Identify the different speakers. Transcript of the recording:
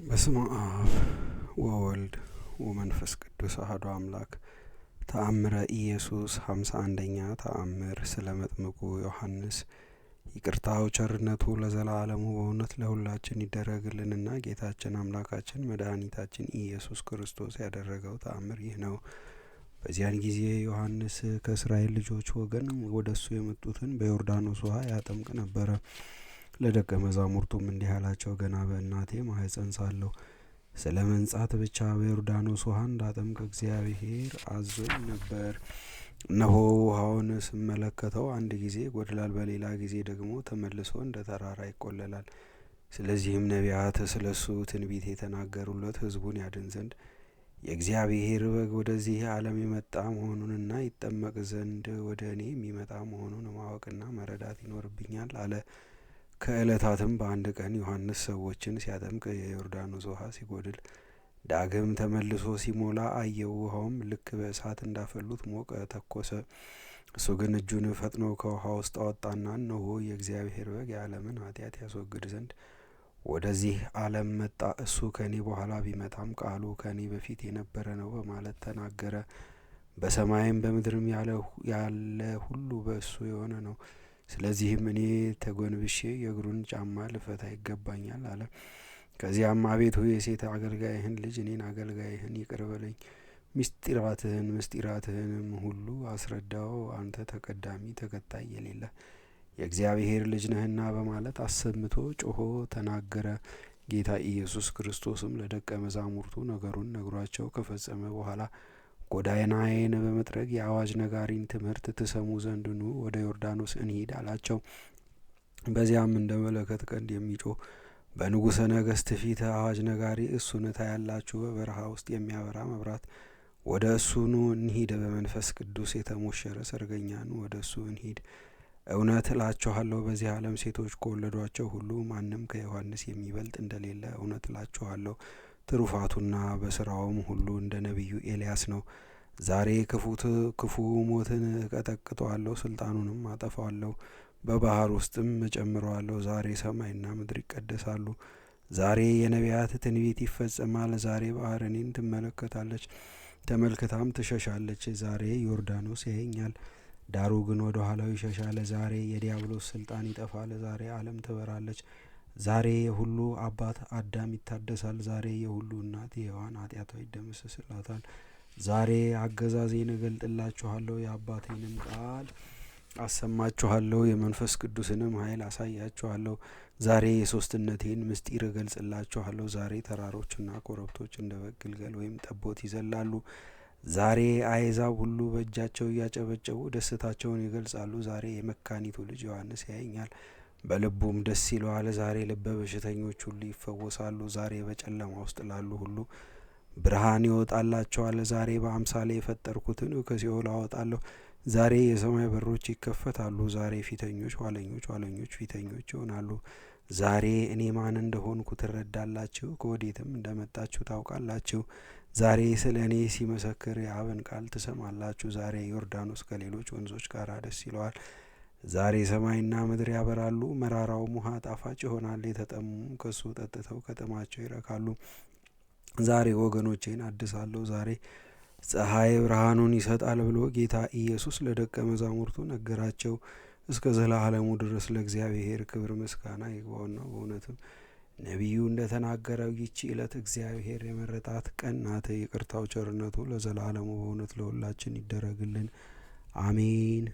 Speaker 1: በስመ አብ ወወልድ ወመንፈስ ቅዱስ አሐዱ አምላክ። ተአምረ ኢየሱስ 51ኛ ተአምር። ስለ መጥምቁ ዮሐንስ ይቅርታው ቸርነቱ ለዘላለሙ በእውነት ለሁላችን ይደረግልንና ጌታችን አምላካችን መድኃኒታችን ኢየሱስ ክርስቶስ ያደረገው ተአምር ይህ ነው። በዚያን ጊዜ ዮሐንስ ከእስራኤል ልጆች ወገን ወደሱ የመጡትን በዮርዳኖስ ውሃ ያጠምቅ ነበረ። ለደቀ መዛሙርቱም እንዲህ አላቸው፣ ገና በእናቴ ማኅፀን ሳለሁ ስለ መንጻት ብቻ በዮርዳኖስ ውሃ እንዳጠምቅ እግዚአብሔር አዞኝ ነበር። እነሆ ውሃውን ስመለከተው አንድ ጊዜ ይጎድላል፣ በሌላ ጊዜ ደግሞ ተመልሶ እንደ ተራራ ይቆለላል። ስለዚህም ነቢያት ስለ እሱ ትንቢት የተናገሩለት ሕዝቡን ያድን ዘንድ የእግዚአብሔር በግ ወደዚህ ዓለም የመጣ መሆኑንና ይጠመቅ ዘንድ ወደ እኔ የሚመጣ መሆኑን ማወቅና መረዳት ይኖርብኛል አለ። ከዕለታትም በአንድ ቀን ዮሐንስ ሰዎችን ሲያጠምቅ የዮርዳኖስ ውሃ ሲጎድል ዳግም ተመልሶ ሲሞላ አየው። ውሃውም ልክ በእሳት እንዳፈሉት ሞቀ፣ ተኮሰ። እሱ ግን እጁን ፈጥኖ ከውሃ ውስጥ አወጣና እነሆ የእግዚአብሔር በግ የዓለምን ኃጢአት ያስወግድ ዘንድ ወደዚህ ዓለም መጣ። እሱ ከእኔ በኋላ ቢመጣም ቃሉ ከእኔ በፊት የነበረ ነው በማለት ተናገረ። በሰማይም በምድርም ያለ ሁሉ በእሱ የሆነ ነው። ስለዚህም እኔ ተጎንብሼ የእግሩን ጫማ ልፈታ ይገባኛል አለ። ከዚያም አቤቱ የሴት አገልጋይህን ልጅ እኔን አገልጋይህን ይቅር በለኝ፣ ምስጢራትህንም ሁሉ አስረዳው፣ አንተ ተቀዳሚ ተከታይ የሌለ የእግዚአብሔር ልጅ ነህና በማለት አሰምቶ ጮሆ ተናገረ። ጌታ ኢየሱስ ክርስቶስም ለደቀ መዛሙርቱ ነገሩን ነግሯቸው ከፈጸመ በኋላ ጎዳናዬን በመጥረግ የአዋጅ ነጋሪን ትምህርት ትሰሙ ዘንድ ኑ ወደ ዮርዳኖስ እንሂድ አላቸው። በዚያም እንደ መለከት ቀንድ የሚጮህ በንጉሠ ነገሥት ፊት አዋጅ ነጋሪ እሱን ታያላችሁ። በበረሃ ውስጥ የሚያበራ መብራት፣ ወደ እሱ ኑ እንሂድ። በመንፈስ ቅዱስ የተሞሸረ ሰርገኛ ኑ ወደ እሱ እንሂድ። እውነት እላችኋለሁ በዚህ ዓለም ሴቶች ከወለዷቸው ሁሉ ማንም ከዮሐንስ የሚበልጥ እንደሌለ እውነት እላችኋለሁ። ትሩፋቱና በስራውም ሁሉ እንደ ነቢዩ ኤልያስ ነው። ዛሬ ክፉ ሞትን እቀጠቅጠዋለሁ፣ ስልጣኑንም አጠፋዋለሁ፣ በባህር ውስጥም እጨምረዋለሁ። ዛሬ ሰማይና ምድር ይቀደሳሉ። ዛሬ የነቢያት ትንቢት ይፈጸማል። ዛሬ ባህር እኔን ትመለከታለች፣ ተመልክታም ትሸሻለች። ዛሬ ዮርዳኖስ ያየኛል፣ ዳሩ ግን ወደ ኋላው ይሸሻል። ዛሬ የዲያብሎስ ስልጣን ይጠፋል። ዛሬ ዓለም ትበራለች። ዛሬ የሁሉ አባት አዳም ይታደሳል። ዛሬ የሁሉ እናት ሔዋን ኃጢአቷ ይደመሰስላታል። ዛሬ አገዛዜን እገልጥላችኋለሁ፣ የአባቴንም ቃል አሰማችኋለሁ፣ የመንፈስ ቅዱስንም ኃይል አሳያችኋለሁ። ዛሬ የሶስትነቴን ምስጢር እገልጽላችኋለሁ። ዛሬ ተራሮችና ኮረብቶች እንደ በግ ግልገል ወይም ጠቦት ይዘላሉ። ዛሬ አሕዛብ ሁሉ በእጃቸው እያጨበጨቡ ደስታቸውን ይገልጻሉ። ዛሬ የመካኒቱ ልጅ ዮሐንስ ያየኛል፣ በልቡም ደስ ይለዋል። ዛሬ ልበ በሽተኞች ሁሉ ይፈወሳሉ። ዛሬ በጨለማ ውስጥ ላሉ ሁሉ ብርሃን ይወጣላቸዋል። ዛሬ በአምሳሌ የፈጠርኩትን ከሲኦል አወጣለሁ። ዛሬ የሰማይ በሮች ይከፈታሉ። ዛሬ ፊተኞች ኋለኞች፣ ኋለኞች ፊተኞች ይሆናሉ። ዛሬ እኔ ማን እንደሆንኩ ትረዳላችሁ፣ ከወዴትም እንደመጣችሁ ታውቃላችሁ። ዛሬ ስለ እኔ ሲመሰክር የአብን ቃል ትሰማላችሁ። ዛሬ ዮርዳኖስ ከሌሎች ወንዞች ጋር ደስ ይለዋል። ዛሬ ሰማይና ምድር ያበራሉ፣ መራራውም ውሃ ጣፋጭ ይሆናል። የተጠሙም ከሱ ጠጥተው ከጥማቸው ይረካሉ። ዛሬ ወገኖቼን አድሳለሁ። ዛሬ ፀሐይ ብርሃኑን ይሰጣል ብሎ ጌታ ኢየሱስ ለደቀ መዛሙርቱ ነገራቸው። እስከ ዘላለሙ ድረስ ለእግዚአብሔር ክብር ምስጋና ይግባውና በእውነትም ነቢዩ እንደተናገረው ይቺ ዕለት እግዚአብሔር የመረጣት ቀን ናት። ይቅርታው ቸርነቱ ለዘላለሙ በእውነት ለሁላችን ይደረግልን፣ አሜን።